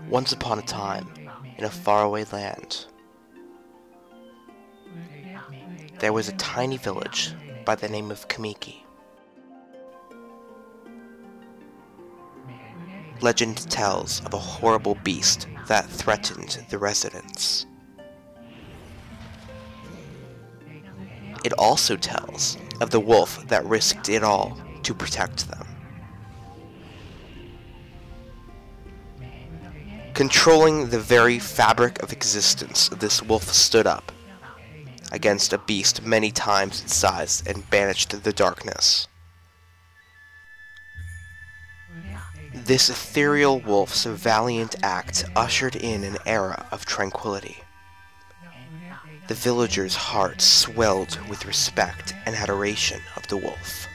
Once upon a time, in a faraway land, there was a tiny village by the name of Kamiki. Legend tells of a horrible beast that threatened the residents. It also tells of the wolf that risked it all to protect them. Controlling the very fabric of existence, this wolf stood up against a beast many times its size and banished the darkness. This ethereal wolf's valiant act ushered in an era of tranquility. The villagers' hearts swelled with respect and adoration of the wolf.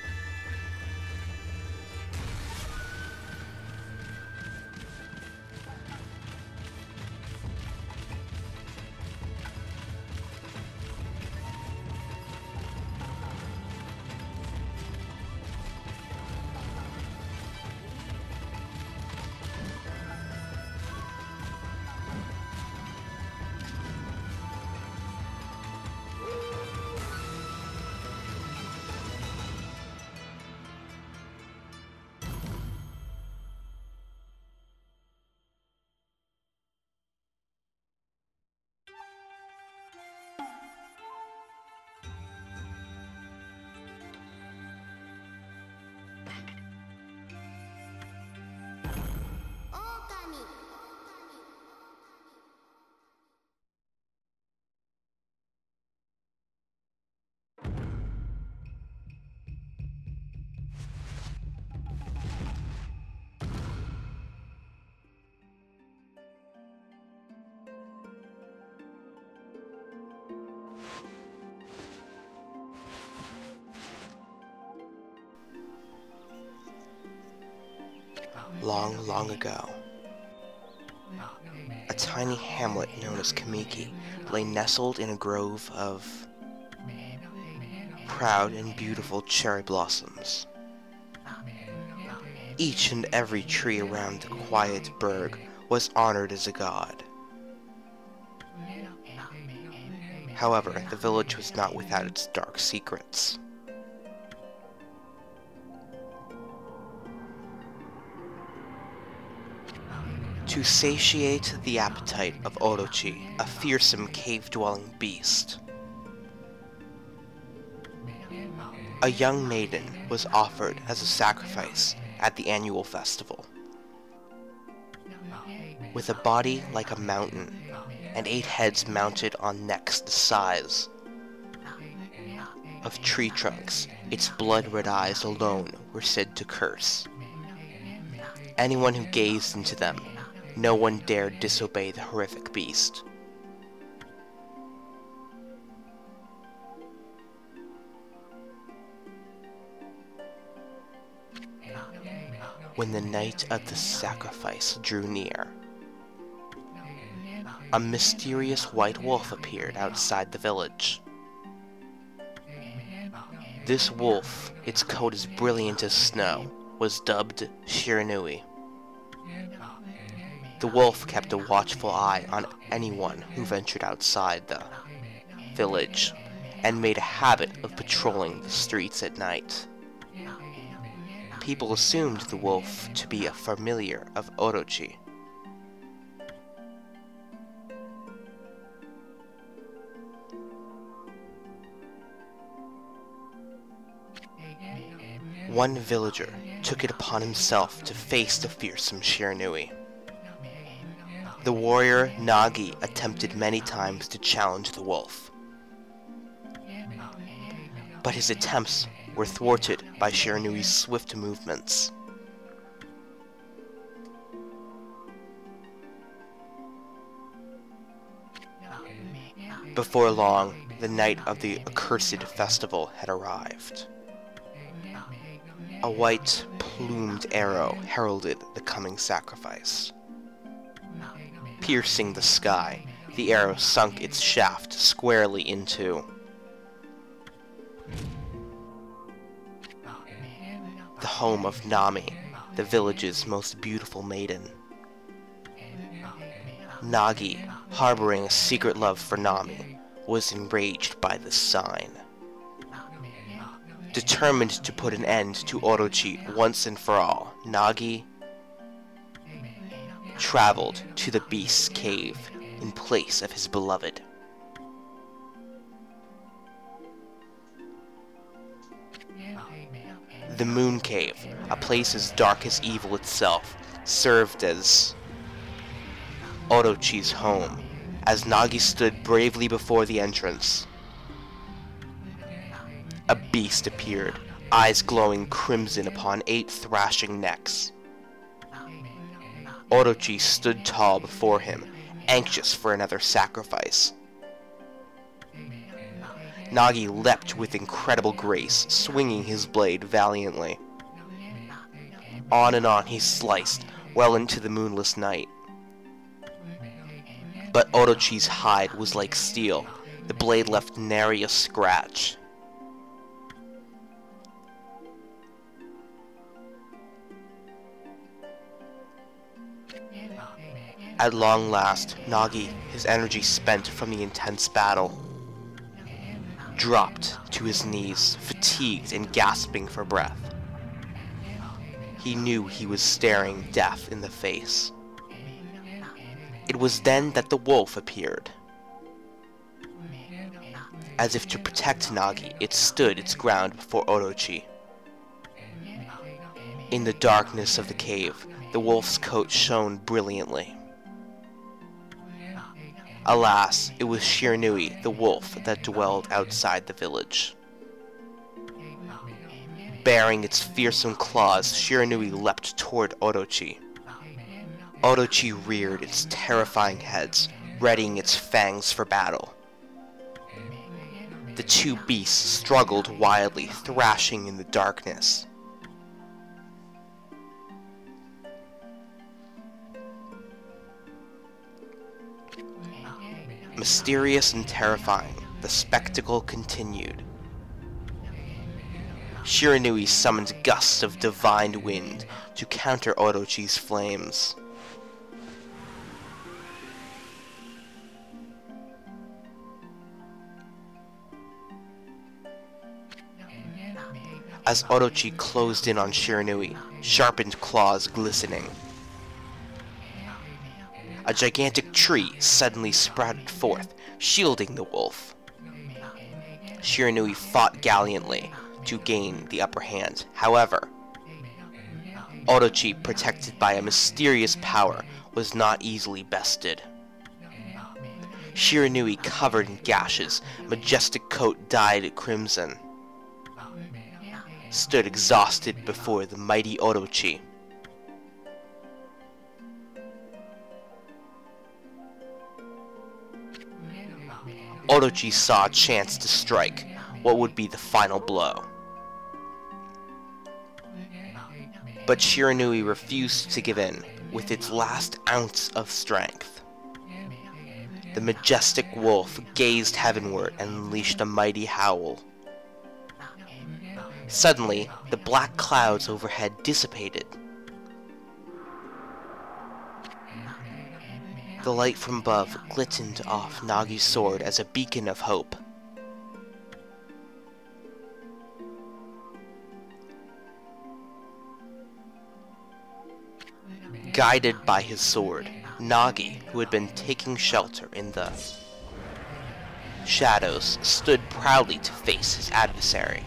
Long, long ago, a tiny hamlet known as Kamiki lay nestled in a grove of proud and beautiful cherry blossoms. Each and every tree around the quiet burg was honored as a god. However, the village was not without its dark secrets. To satiate the appetite of Orochi, a fearsome cave-dwelling beast, a young maiden was offered as a sacrifice at the annual festival. With a body like a mountain and 8 heads mounted on necks the size of tree trunks, its blood-red eyes alone were said to curse. Anyone who gazed into them, no one dared disobey the horrific beast. When the night of the sacrifice drew near, a mysterious white wolf appeared outside the village. This wolf, its coat as brilliant as snow, was dubbed Shiranoui. The wolf kept a watchful eye on anyone who ventured outside the village, and made a habit of patrolling the streets at night. People assumed the wolf to be a familiar of Orochi. One villager took it upon himself to face the fearsome Shiranoui. The warrior Nagi attempted many times to challenge the wolf, but his attempts were thwarted by Shiranoui's swift movements. Before long, the night of the accursed festival had arrived. A white, plumed arrow heralded the coming sacrifice. Piercing the sky, the arrow sunk its shaft squarely into the home of Nami, the village's most beautiful maiden. Nagi, harboring a secret love for Nami, was enraged by this sign. Determined to put an end to Orochi once and for all, Nagi traveled to the beast's cave in place of his beloved. The Moon Cave, a place as dark as evil itself, served as Orochi's home, as Nagi stood bravely before the entrance. A beast appeared, eyes glowing crimson upon 8 thrashing necks. Orochi stood tall before him, anxious for another sacrifice. Nagi leapt with incredible grace, swinging his blade valiantly. On and on he sliced, well into the moonless night. But Orochi's hide was like steel. The blade left nary a scratch. At long last, Nagi, his energy spent from the intense battle, dropped to his knees, fatigued and gasping for breath. He knew he was staring death in the face. It was then that the wolf appeared. As if to protect Nagi, it stood its ground before Orochi. In the darkness of the cave, the wolf's coat shone brilliantly. Alas, it was Shiranoui, the wolf, that dwelled outside the village. Baring its fearsome claws, Shiranoui leapt toward Orochi. Orochi reared its terrifying heads, readying its fangs for battle. The two beasts struggled wildly, thrashing in the darkness. Mysterious and terrifying, the spectacle continued. Shiranoui summoned gusts of divine wind to counter Orochi's flames. As Orochi closed in on Shiranoui, sharpened claws glistening, a gigantic tree suddenly sprouted forth, shielding the wolf. Shiranoui fought gallantly to gain the upper hand. However, Orochi, protected by a mysterious power, was not easily bested. Shiranoui, covered in gashes, majestic coat dyed crimson, stood exhausted before the mighty Orochi. Orochi saw a chance to strike what would be the final blow. But Shiranoui refused to give in with its last ounce of strength. The majestic wolf gazed heavenward and unleashed a mighty howl. Suddenly, the black clouds overhead dissipated. The light from above glistened off Nagi's sword as a beacon of hope. Guided by his sword, Nagi, who had been taking shelter in the shadows, stood proudly to face his adversary,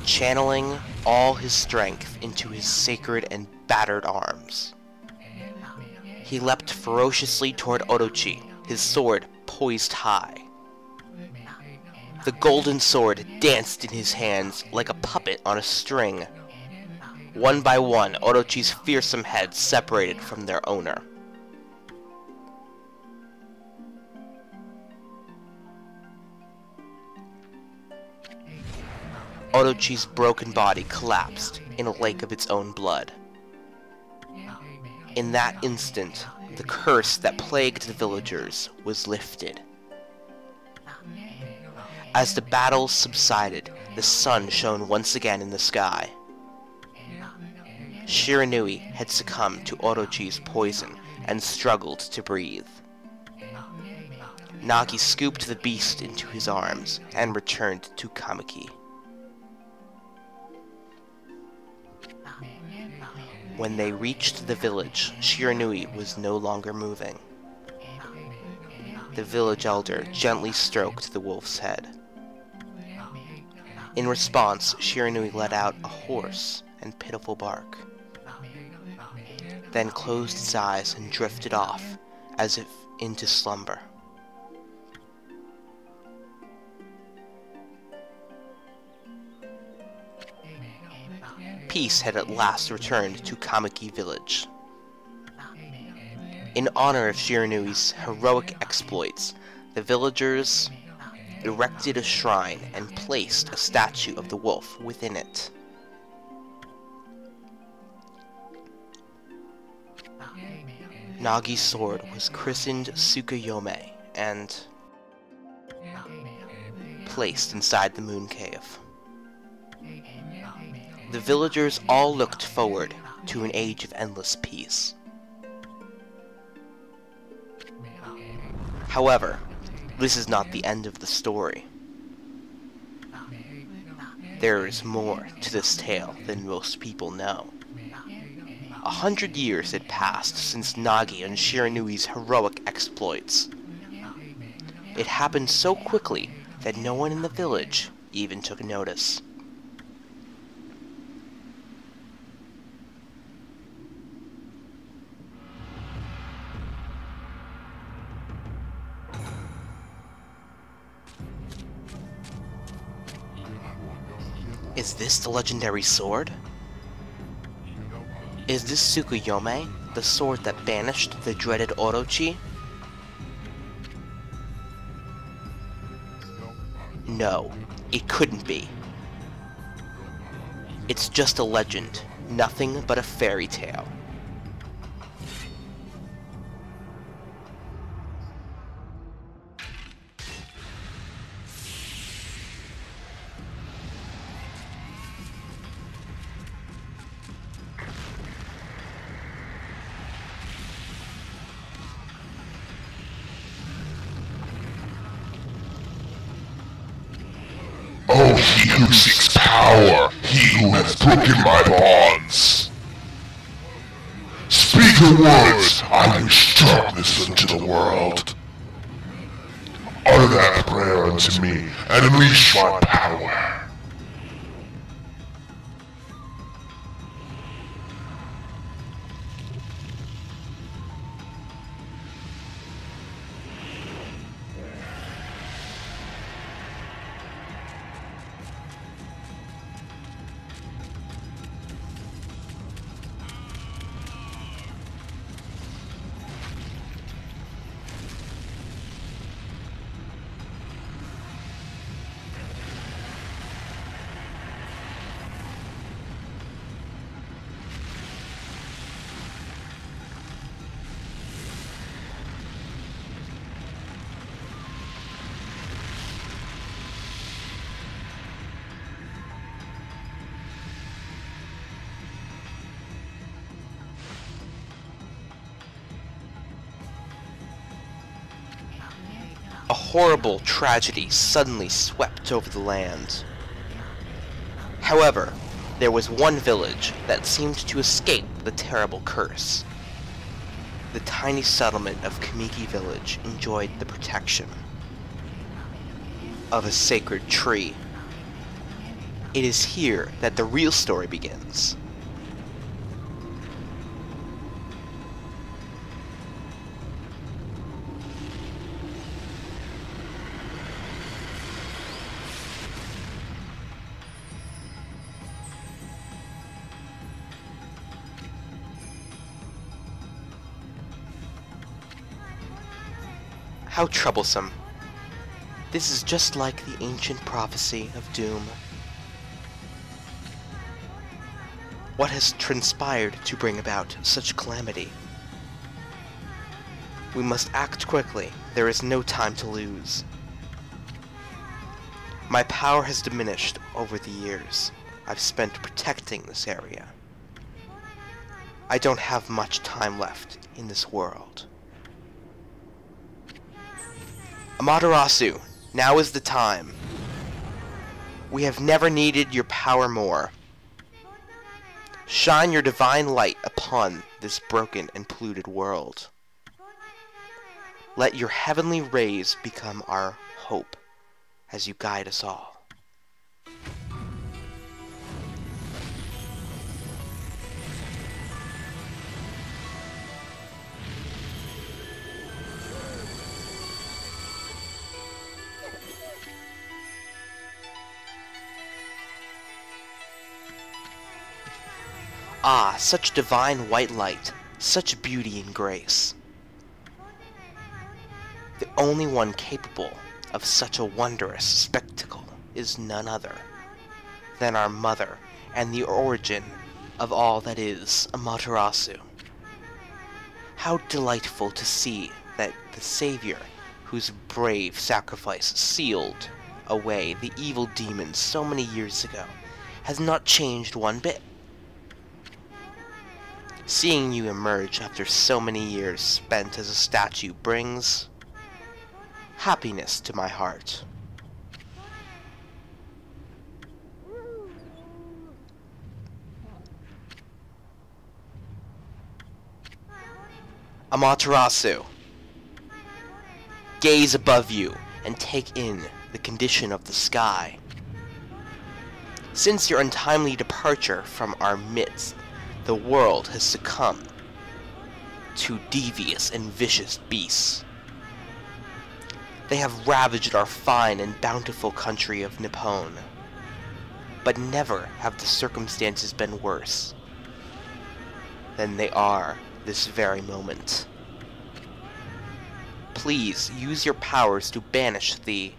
channeling all his strength into his sacred and battered arms. He leapt ferociously toward Orochi, his sword poised high. The golden sword danced in his hands like a puppet on a string. One by one, Orochi's fearsome heads separated from their owner. Orochi's broken body collapsed in a lake of its own blood. In that instant, the curse that plagued the villagers was lifted. As the battle subsided, the sun shone once again in the sky. Shiranoui had succumbed to Orochi's poison, and struggled to breathe. Nagi scooped the beast into his arms and returned to Kamiki. When they reached the village, Shiranoui was no longer moving. The village elder gently stroked the wolf's head. In response, Shiranoui let out a hoarse and pitiful bark, then closed its eyes and drifted off, as if into slumber. Peace had at last returned to Kamiki village. In honor of Shiranoui's heroic exploits, the villagers erected a shrine and placed a statue of the wolf within it. Nagi's sword was christened Tsukuyome and placed inside the moon cave. The villagers all looked forward to an age of endless peace. However, this is not the end of the story. There is more to this tale than most people know. 100 years had passed since Nagi and Shiranoui's heroic exploits. It happened so quickly that no one in the village even took notice. Is this the legendary sword? Is this Tsukuyome, the sword that banished the dreaded Orochi? No, it couldn't be. It's just a legend, nothing but a fairy tale. Oh, he who seeks power, he who has broken my bonds. Speak the words, I wish darkness into the world. Utter that prayer unto me, and unleash my power. A horrible tragedy suddenly swept over the land. However, there was one village that seemed to escape the terrible curse. The tiny settlement of Kamiki Village enjoyed the protection of a sacred tree. It is here that the real story begins. How troublesome. This is just like the ancient prophecy of doom. What has transpired to bring about such calamity? We must act quickly. There is no time to lose. My power has diminished over the years I've spent protecting this area. I don't have much time left in this world. Amaterasu, now is the time. We have never needed your power more. Shine your divine light upon this broken and polluted world. Let your heavenly rays become our hope as you guide us all. Ah, such divine white light, such beauty and grace. The only one capable of such a wondrous spectacle is none other than our mother and the origin of all that is Amaterasu. How delightful to see that the Savior, whose brave sacrifice sealed away the evil demons so many years ago, has not changed one bit. Seeing you emerge after so many years spent as a statue brings happiness to my heart. Amaterasu, gaze above you and take in the condition of the sky. Since your untimely departure from our midst, the world has succumbed to devious and vicious beasts. They have ravaged our fine and bountiful country of Nippon, but never have the circumstances been worse than they are this very moment. Please use your powers to banish the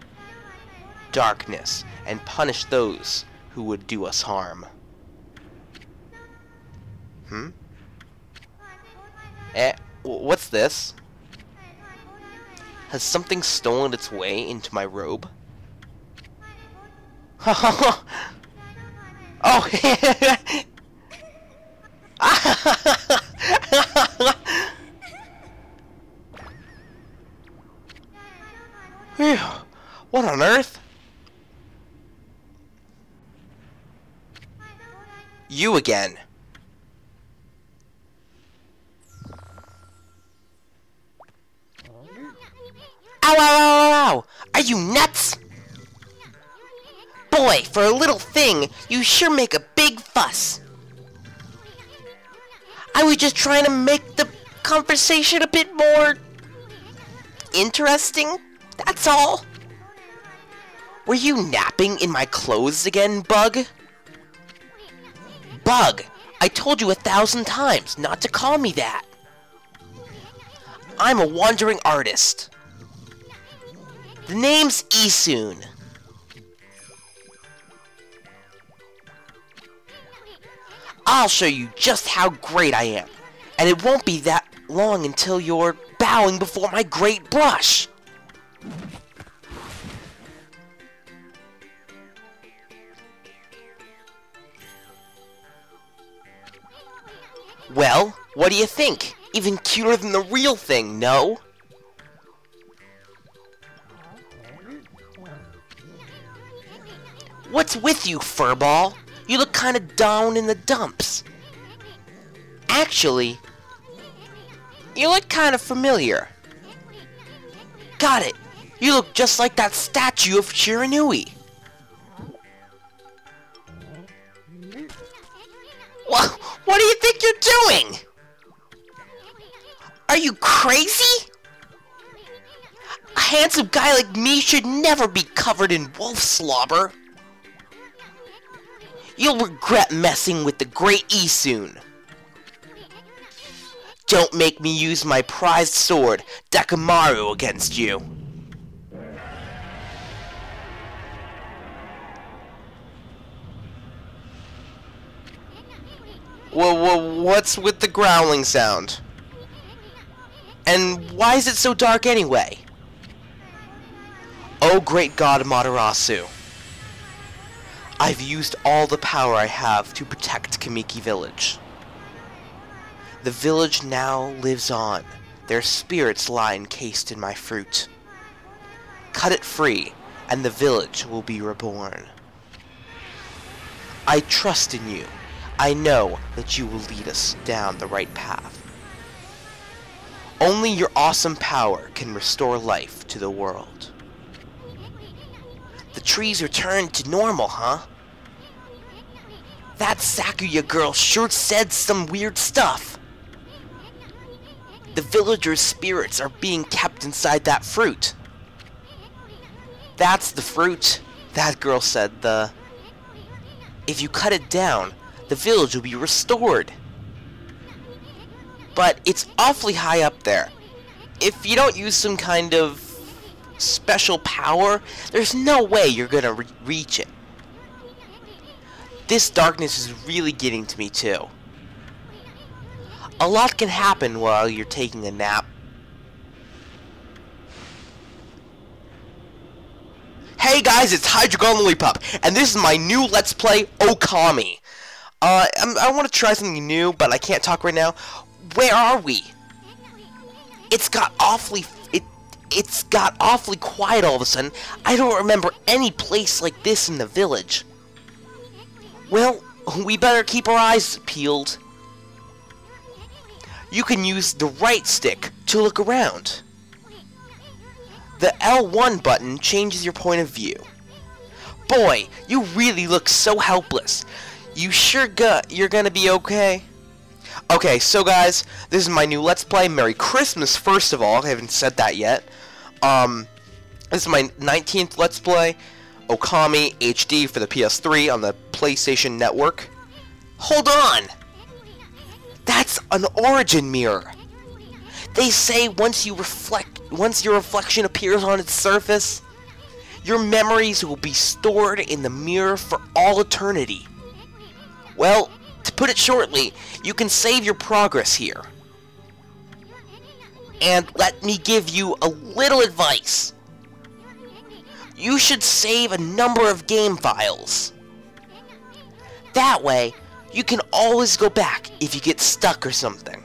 darkness and punish those who would do us harm. What's this? Has something stolen its way into my robe? Oh! Phew, what on earth? You again. Ow, ow, ow, ow! Are you nuts? Boy, for a little thing, you sure make a big fuss. I was just trying to make the conversation a bit more interesting, that's all. Were you napping in my clothes again, Bug? Bug, I told you 1,000 times not to call me that. I'm a wandering artist. The name's Isun. I'll show you just how great I am, and it won't be that long until you're bowing before my great brush. Well, what do you think? Even cuter than the real thing, no? What's with you, furball? You look kinda down in the dumps. Actually, you look kinda familiar. Got it! You look just like that statue of Shiranoui. What do you think you're doing? Are you crazy? A handsome guy like me should never be covered in wolf slobber. You'll regret messing with the great Isun. Don't make me use my prized sword, Dakamaru, against you. What's with the growling sound? And why is it so dark anyway? Oh great god Amaterasu. I've used all the power I have to protect Kamiki Village. The village now lives on. Their spirits lie encased in my fruit. Cut it free, and the village will be reborn. I trust in you. I know that you will lead us down the right path. Only your awesome power can restore life to the world. The trees returned to normal, huh? That Sakuya girl sure said some weird stuff. The villagers' spirits are being kept inside that fruit. That's the fruit, that girl said. If you cut it down, the village will be restored. But it's awfully high up there. If you don't use some kind of special power, there's no way you're gonna reach it. This darkness is really getting to me too. A lot can happen while you're taking a nap. Hey guys, it's Hydrogon Lollipop, and this is my new Let's Play Okami. I want to try something new, but I can't talk right now. Where are we? It's got awfully quiet all of a sudden. I don't remember any place like this in the village. Well, we better keep our eyes peeled. You can use the right stick to look around. The L1 button changes your point of view. Boy, you really look so helpless. You sure you're gonna be okay? Okay, so guys, this is my new Let's Play. Merry Christmas, first of all. I haven't said that yet. This is my 19th Let's Play. Okami HD for the PS3 on the PlayStation Network. Hold on! That's an origin mirror. They say once your reflection appears on its surface, your memories will be stored in the mirror for all eternity. Well, to put it shortly, you can save your progress here. And let me give you a little advice. You should save a number of game files. That way, you can always go back if you get stuck or something.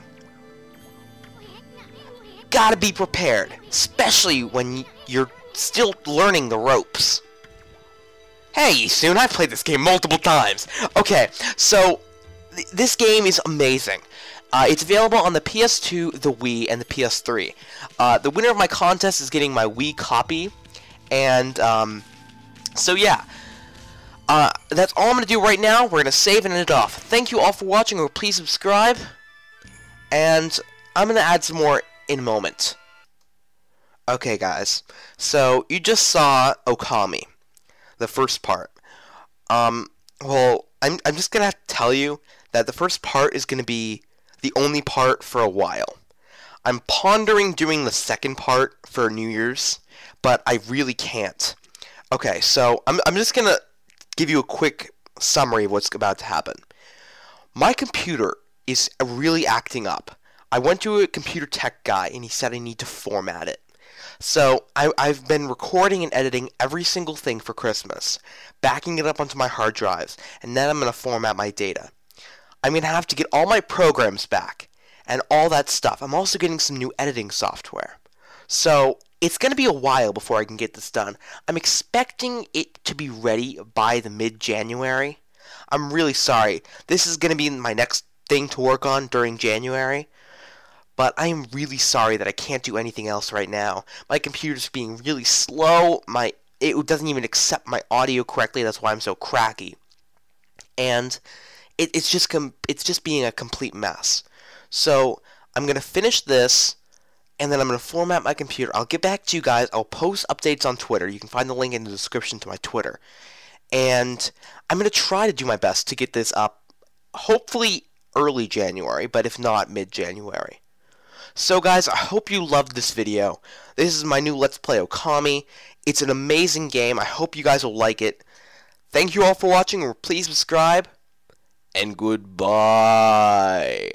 Gotta be prepared, especially when you're still learning the ropes. Hey, Soon, I've played this game multiple times. Okay, so this game is amazing. It's available on the PS2, the Wii, and the PS3. The winner of my contest is getting my Wii copy, and so yeah. That's all I'm going to do right now. We're going to save and end it off. Thank you all for watching, or please subscribe, and I'm going to add some more in a moment. Okay, guys, so you just saw Okami, the first part. Well, I'm just going to have to tell you that the first part is going to be the only part for a while. I'm pondering doing the second part for New Year's, but I really can't. Okay, so I'm just going to give you a quick summary of what's about to happen. My computer is really acting up. I went to a computer tech guy and he said I need to format it. So I've been recording and editing every single thing for Christmas, backing it up onto my hard drives, and then I'm going to format my data. I'm going to have to get all my programs back and all that stuff. I'm also getting some new editing software. So it's going to be a while before I can get this done. I'm expecting it to be ready by the mid-January. I'm really sorry. This is going to be my next thing to work on during January. But I am really sorry that I can't do anything else right now. My computer's being really slow. It doesn't even accept my audio correctly. That's why I'm so cracky. And it's just being a complete mess. So I'm going to finish this, and then I'm going to format my computer. I'll get back to you guys. I'll post updates on Twitter. You can find the link in the description to my Twitter. And I'm going to try to do my best to get this up, hopefully early January, but if not, mid-January. So guys, I hope you loved this video. This is my new Let's Play Okami. It's an amazing game. I hope you guys will like it. Thank you all for watching. Please subscribe. And goodbye.